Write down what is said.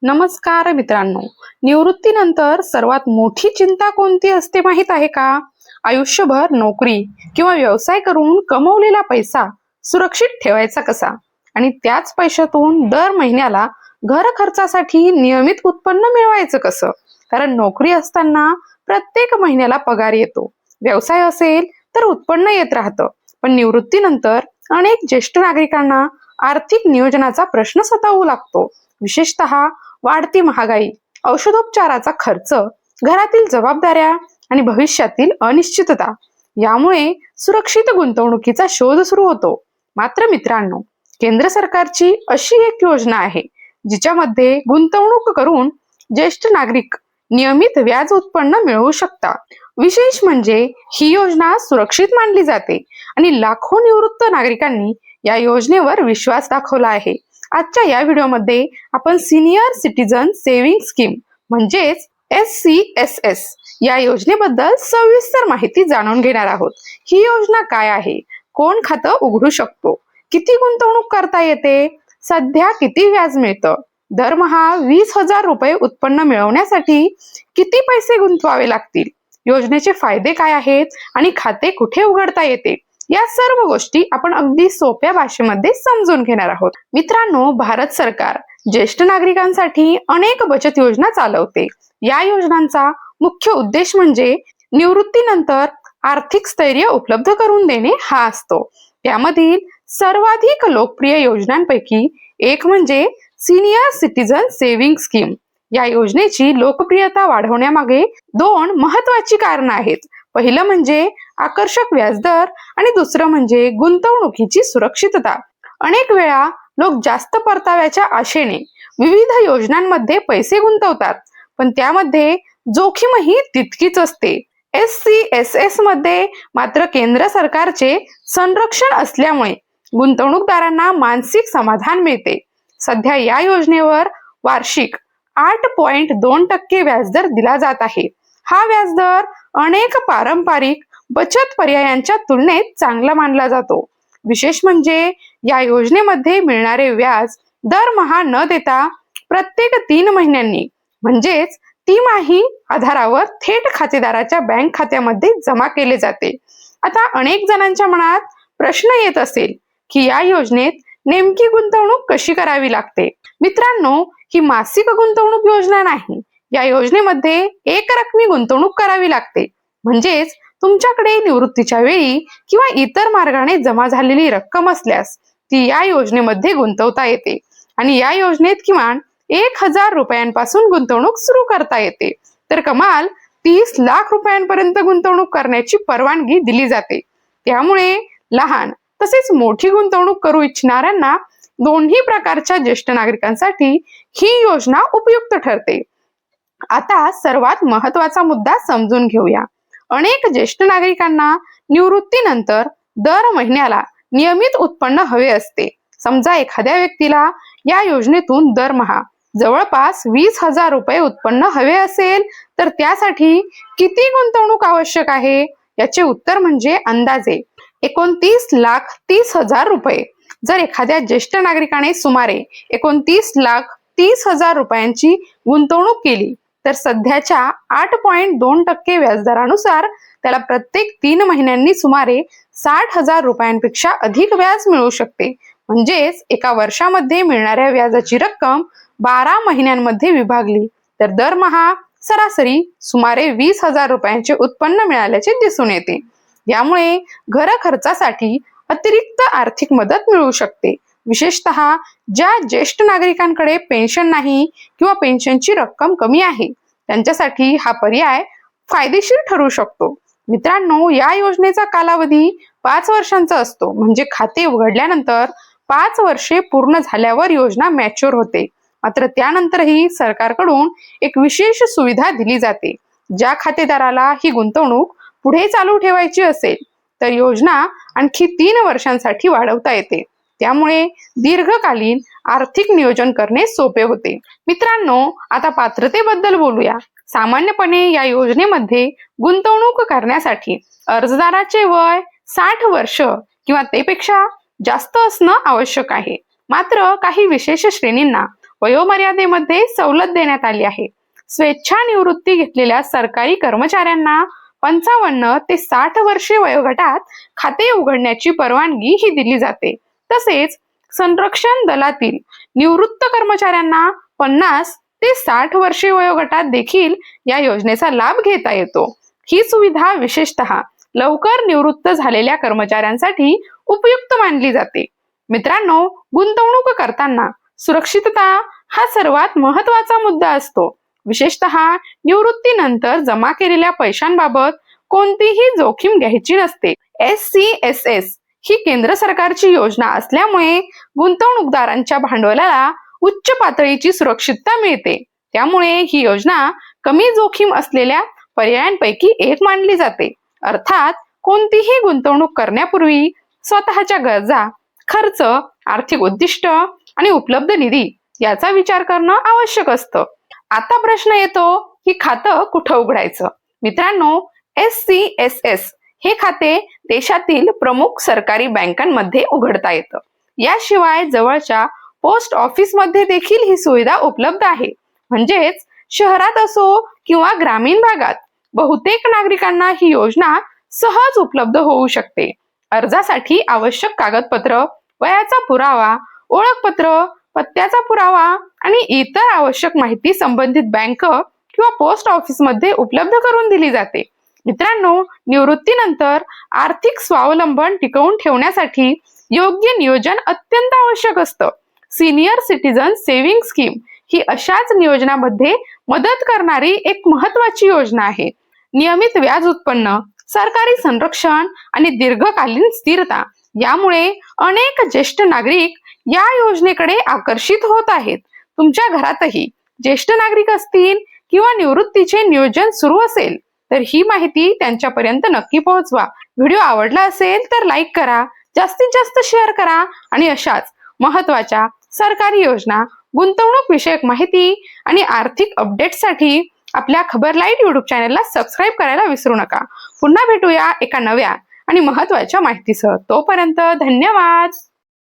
नमस्कार मित्रांनो. निवृत्तीनंतर सर्वात मोठी चिंता कोणती असते माहित आहे का? आयुष्यभर नोकरी किंवा व्यवसाय करून कमवलेला पैसा सुरक्षित ठेवायचा कसा आणि त्याच पैशातून दर महिन्याला घर खर्चासाठी नियमित उत्पन्न मिळवायचं कसं. कारण नोकरी असताना प्रत्येक महिन्याला पगार येतो, व्यवसाय असेल तर उत्पन्न येत राहतं. पण निवृत्तीनंतर अनेक ज्येष्ठ नागरिकांना आर्थिक नियोजनाचा प्रश्न सतावू लागतो. विशेषतः वाढती महागाई, औषधोपचाराचा खर्च, घरातील जबाबदाऱ्या आणि भविष्यातील अनिश्चितता यामुळे सुरक्षित गुंतवणुकीचा शोध सुरू होतो. मात्र मित्रांनो, केंद्र सरकारची अशी एक योजना आहे जिच्यामध्ये गुंतवणूक करून ज्येष्ठ नागरिक नियमित व्याज उत्पन्न मिळवू शकतात. विशेष म्हणजे ही योजना सुरक्षित मानली जाते आणि लाखो निवृत्त नागरिकांनी या योजनेवर विश्वास दाखवला आहे. आजच्या या व्हिडिओमध्ये आपण सिनियर सिटीजन सेव्हिंग स्कीम म्हणजेच SCSS या योजनेबद्दल सविस्तर माहिती जाणून घेणार आहोत. ही योजना काय आहे, कोण खातं उघडू शकतो, किती गुंतवणूक करता येते, सध्या किती व्याज मिळतं, दरमहा 20,000 रुपये उत्पन्न मिळवण्यासाठी किती पैसे गुंतवावे लागतील, योजनेचे फायदे काय आहेत आणि खाते कुठे उघडता येते, या सर्व गोष्टी आपण अगदी सोप्या भाषेमध्ये समजून घेणार आहोत. मित्रांनो, भारत सरकार ज्येष्ठ नागरिकांसाठी अनेक बचत योजना चालवते. या योजनांचा मुख्य उद्देश म्हणजे निवृत्तीनंतर आर्थिक स्थैर्य उपलब्ध करून देणे हा असतो. त्यामधील सर्वाधिक लोकप्रिय योजनांपैकी एक म्हणजे सिनियर सिटीजन सेव्हिंग स्कीम. या योजनेची लोकप्रियता वाढवण्यामागे दोन महत्वाची कारणं आहेत. पहिलं म्हणजे आकर्षक व्याजदर आणि दुसरं म्हणजे गुंतवणुकीची सुरक्षितता. अनेक वेळा लोक जास्त परताव्याच्या आशेने विविध योजनांमध्ये पैसे गुंतवतात, पण त्यामध्ये जोखीमही तितकीच असते. SCSS मध्ये मात्र केंद्र सरकारचे संरक्षण असल्यामुळे गुंतवणूकदारांना मानसिक समाधान मिळते. सध्या या योजनेवर वार्षिक 8.2% व्याजदर दिला जात आहे. हा व्याजदर अनेक पारंपरिक बचत पर्यायांच्या तुलनेत चांगला मानला जातो. विशेष म्हणजे या योजनेमध्ये मिळणारे व्याज दरमहा न देता प्रत्येक 3 महिन्यांनी म्हणजेच तिमाही आधारावर थेट खातेदाराच्या बँक खात्यामध्ये जमा केले जाते. आता अनेक जणांच्या मनात प्रश्न येत असेल की या योजनेत नेमकी गुंतवणूक कशी करावी लागते. मित्रांनो, ही मासिक गुंतवणूक योजना नाही. या योजनेमध्ये एक रकमी गुंतवणूक करावी लागते. म्हणजेच तुमच्याकडे निवृत्तीच्या वेळी किंवा इतर मार्गाने जमा झालेली रक्कम असल्यास ती या योजनेमध्ये गुंतवता येते आणि या योजनेत किमान 1,000 रुपयांपासून गुंतवणूक सुरू करता येते. तर कमाल 30 लाख रुपयांपर्यंत गुंतवणूक करण्याची परवानगी दिली जाते. त्यामुळे लहान तसेच मोठी गुंतवणूक करू इच्छिणाऱ्यांना दोन्ही प्रकारच्या ज्येष्ठ नागरिकांसाठी ही योजना उपयुक्त ठरते. आता सर्वात महत्वाचा मुद्दा समजून घेऊया. अनेक ज्येष्ठ नागरिकांना निवृत्तीनंतर दर महिन्याला नियमित उत्पन्न हवे असते. समजा एखाद्या व्यक्तीला या योजनेतून दरमहा जवळपास 20,000 रुपये उत्पन्न हवे असेल तर त्यासाठी किती गुंतवणूक आवश्यक आहे? याचे उत्तर म्हणजे अंदाजे 29,30,000 रुपये. जर एखाद्या ज्येष्ठ नागरिकाने सुमारे 29,30,000 रुपयांची गुंतवणूक केली तर सध्याच्या 8.2% व्याजदरानुसार त्याला प्रत्येक 3 महिन्यांनी सुमारे 60,000 रुपयांपेक्षा अधिक व्याज मिळू शकते. म्हणजेच एका वर्षामध्ये मिळणाऱ्या व्याजाची रक्कम 12 महिन्यांमध्ये विभागली तर दरमहा सरासरी सुमारे 20,000 रुपयांचे उत्पन्न मिळाल्याचे दिसून येते. यामुळे घर खर्चासाठी अतिरिक्त आर्थिक मदत मिळू शकते. विशेषतः ज्या ज्येष्ठ नागरिकांकडे पेन्शन नाही किंवा पेन्शनची रक्कम कमी आहे त्यांच्यासाठी हा पर्याय फायदेशीर ठरू शकतो. मित्रांनो, या योजनेचा कालावधी 5 वर्षांचा असतो. म्हणजे खाते उघडल्यानंतर 5 वर्षे पूर्ण झाल्यावर योजना मॅच्युअर होते. मात्र त्यानंतरही सरकारकडून एक विशेष सुविधा दिली जाते. ज्या खातेदाराला ही गुंतवणूक पुढे चालू ठेवायची असेल तर योजना आणखी 3 वर्षांसाठी वाढवता येते. त्यामुळे दीर्घकालीन आर्थिक नियोजन करणे सोपे होते. मित्रांनो, आता पात्रतेबद्दल बोलूया. सामान्यपणे या योजनेमध्ये गुंतवणूक करण्यासाठी अर्जदाराचे वय 60 वर्ष किंवा त्यापेक्षा जास्त असणं आवश्यक आहे. मात्र काही विशेष श्रेणींना वयोमर्यादेमध्ये सवलत देण्यात आली आहे. स्वेच्छा निवृत्ती घेतलेल्या सरकारी कर्मचाऱ्यांना 55 ते 60 वर्षे वयोगटात खाते उघडण्याची परवानगी ही दिली जाते. तसेच संरक्षण दलातील निवृत्त कर्मचाऱ्यांना 50 ते 60 वर्षे वयोगटात देखील या योजनेचा लाभ घेता येतो. ही सुविधा विशेषतः लवकर निवृत्त झालेल्या कर्मचाऱ्यांसाठी उपयुक्त मानली जाते. मित्रांनो, गुंतवणूक करताना सुरक्षितता हा सर्वात महत्त्वाचा मुद्दा असतो. विशेषतः निवृत्तीनंतर जमा केलेल्या पैशांबाबत कोणतीही जोखीम घ्यायची नसते. SCSS ही केंद्र सरकारची योजना असल्यामुळे गुंतवणूकदारांच्या भांडवलाला उच्च पातळीची सुरक्षितता मिळते. त्यामुळे ही योजना कमी जोखीम असलेल्या पर्यायांपैकी एक मानली जाते. अर्थात कोणतीही गुंतवणूक करण्यापूर्वी स्वतःच्या गरजा, खर्च, आर्थिक उद्दिष्ट आणि उपलब्ध निधी याचा विचार करणं आवश्यक असतं. आता प्रश्न येतो की खातं कुठं उघडायचं? मित्रांनो, SCSS हे खाते देशातील प्रमुख सरकारी बँकांमध्ये उघडता येतं. याशिवाय जवळच्या पोस्ट ऑफिस मध्ये देखील ही सुविधा उपलब्ध आहे. म्हणजेच शहरात असो किंवा ग्रामीण भागात बहुतेक नागरिकांना ही योजना सहज उपलब्ध होऊ शकते. अर्जासाठी आवश्यक कागदपत्र, वयाचा पुरावा, ओळखपत्र, पत्त्याचा पुरावा आणि इतर आवश्यक माहिती संबंधित बँक किंवा पोस्ट ऑफिस मध्ये उपलब्ध करून दिली जाते. मित्रांनो, निवृत्तीनंतर आर्थिक स्वावलंबन टिकवून ठेवण्यासाठी योग्य नियोजन अत्यंत आवश्यक असतं. सिनियर सिटीजन सेव्हिंग स्कीम ही अशाच नियोजनामध्ये मदत करणारी एक महत्त्वाची योजना आहे. नियमित व्याज उत्पन्न, सरकारी संरक्षण आणि दीर्घकालीन स्थिरता यामुळे अनेक ज्येष्ठ नागरिक या योजनेकडे आकर्षित होत आहेत. तुमच्या घरातही ज्येष्ठ नागरिक असतील किंवा निवृत्तीचे नियोजन सुरू असेल तर ही माहिती त्यांच्यापर्यंत नक्की पोहोचवा. व्हिडिओ आवडला असेल तर लाईक करा, जास्तीत जास्त शेअर करा आणि अशाच महत्त्वाच्या सरकारी योजना, गुंतवणूक विषयक माहिती आणि आर्थिक अपडेट्ससाठी आपल्या खबर लाईट युट्यूब चॅनलला सबस्क्राईब करायला विसरू नका. पुन्हा भेटूया एका नव्या आणि महत्त्वाच्या माहितीसह. तोपर्यंत धन्यवाद.